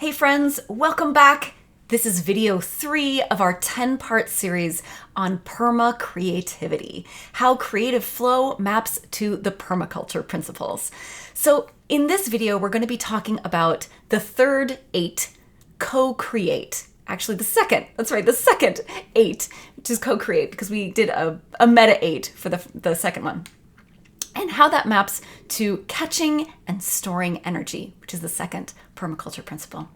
Hey friends, welcome back. This is video 3 of our 10-part series on perma-creativity, how creative flow maps to the permaculture principles. So in this video, we're going to be talking about the third 8, co-create. Actually, the second 8, which is co-create, because we did a meta 8 for the second one. And how that maps to catching and storing energy, which is the second permaculture principle.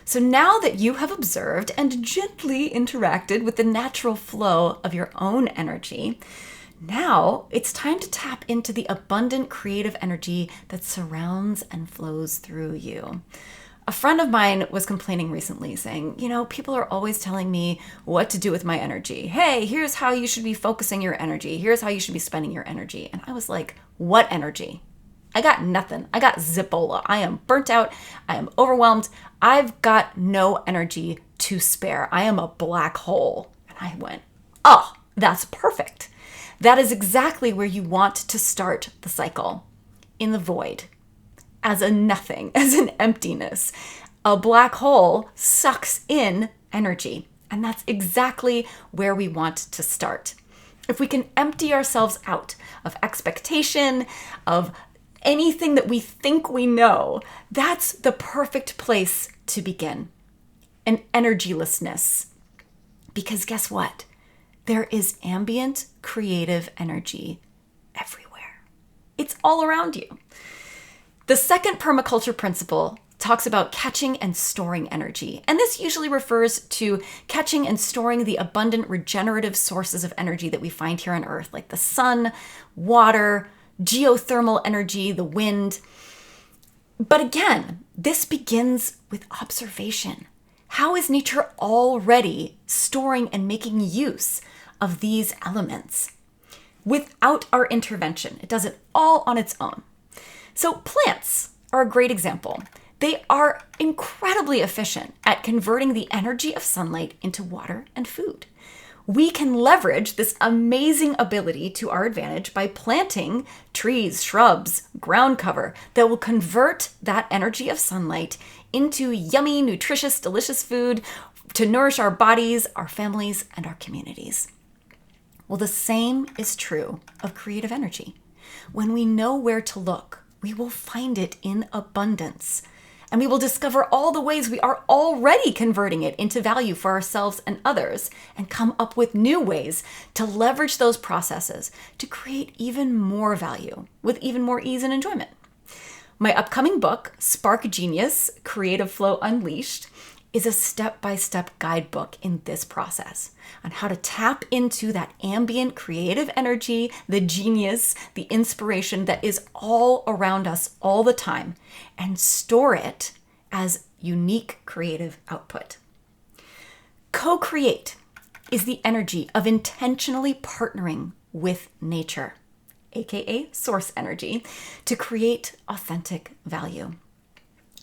So now that you have observed and gently interacted with the natural flow of your own energy, now it's time to tap into the abundant creative energy that surrounds and flows through you. A friend of mine was complaining recently saying, people are always telling me what to do with my energy. Hey, here's how you should be focusing your energy. Here's how you should be spending your energy. And I was like, what energy? I got nothing. I got Zippola. I am burnt out. I am overwhelmed. I've got no energy to spare. I am a black hole. And I went, oh, that's perfect. That is exactly where you want to start the cycle, in the void. As a nothing, as an emptiness. A black hole sucks in energy, and that's exactly where we want to start. If we can empty ourselves out of expectation, of anything that we think we know, that's the perfect place to begin. An energylessness. Because guess what? There is ambient creative energy everywhere. It's all around you. The second permaculture principle talks about catching and storing energy. And this usually refers to catching and storing the abundant regenerative sources of energy that we find here on Earth, like the sun, water, geothermal energy, the wind. But again, this begins with observation. How is nature already storing and making use of these elements without our intervention? It does it all on its own. So plants are a great example. They are incredibly efficient at converting the energy of sunlight into water and food. We can leverage this amazing ability to our advantage by planting trees, shrubs, ground cover that will convert that energy of sunlight into yummy, nutritious, delicious food to nourish our bodies, our families, and our communities. Well, the same is true of creative energy. When we know where to look, we will find it in abundance. And we will discover all the ways we are already converting it into value for ourselves and others, and come up with new ways to leverage those processes to create even more value with even more ease and enjoyment. My upcoming book, Spark Genius: Creative Flow Unleashed, is a step-by-step guidebook in this process on how to tap into that ambient creative energy, the genius, the inspiration that is all around us all the time, and store it as unique creative output. Co-create is the energy of intentionally partnering with nature, aka source energy, to create authentic value.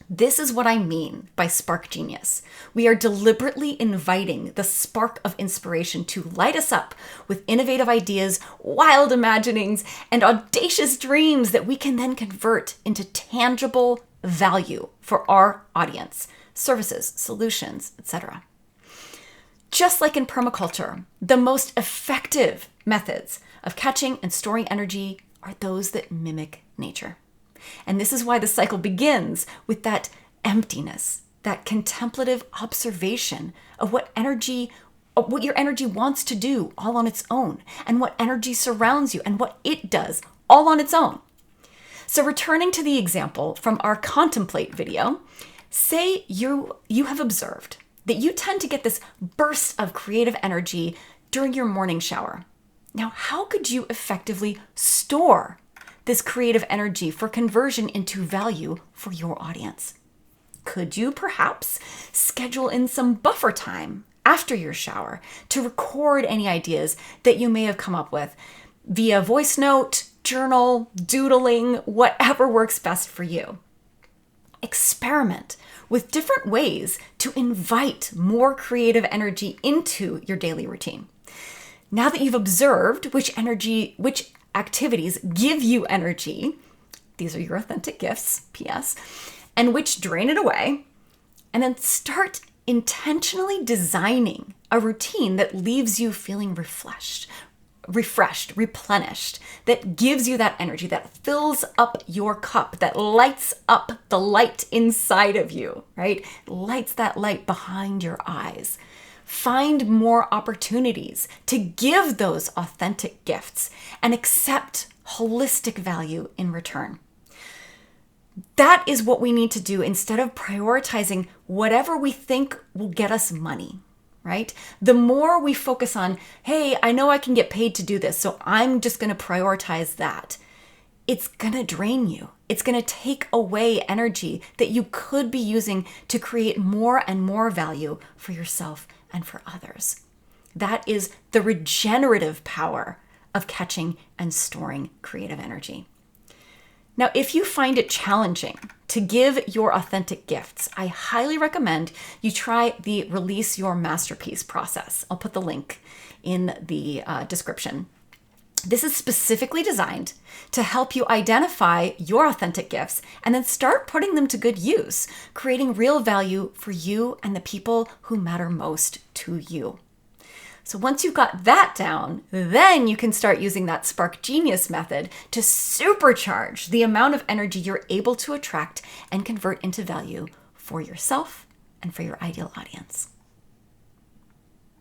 This is what I mean by Spark Genius. We are deliberately inviting the spark of inspiration to light us up with innovative ideas, wild imaginings, and audacious dreams that we can then convert into tangible value for our audience, services, solutions, etc. Just like in permaculture, the most effective methods of catching and storing energy are those that mimic nature. And this is why the cycle begins with that emptiness, that contemplative observation of what your energy wants to do all on its own, and what energy surrounds you and what it does all on its own. So returning to the example from our contemplate video, say you have observed that you tend to get this burst of creative energy during your morning shower. Now, how could you effectively store this creative energy for conversion into value for your audience? Could you perhaps schedule in some buffer time after your shower to record any ideas that you may have come up with via voice note, journal, doodling, whatever works best for you? Experiment with different ways to invite more creative energy into your daily routine. Now that you've observed which activities give you energy, these are your authentic gifts, P.S., and which drain it away, And then start intentionally designing a routine that leaves you feeling refreshed, replenished, that gives you that energy, that fills up your cup, that lights up the light inside of you, right? Lights that light behind your eyes. Find more opportunities to give those authentic gifts and accept holistic value in return. That is what we need to do instead of prioritizing whatever we think will get us money, right? The more we focus on, hey, I know I can get paid to do this, so I'm just going to prioritize that. It's going to drain you. It's going to take away energy that you could be using to create more and more value for yourself and for others. That is the regenerative power of catching and storing creative energy. Now, if you find it challenging to give your authentic gifts, I highly recommend you try the Release Your Masterpiece process. I'll put the link in the description. This is specifically designed to help you identify your authentic gifts and then start putting them to good use, creating real value for you and the people who matter most to you. So once you've got that down, then you can start using that Spark Genius method to supercharge the amount of energy you're able to attract and convert into value for yourself and for your ideal audience.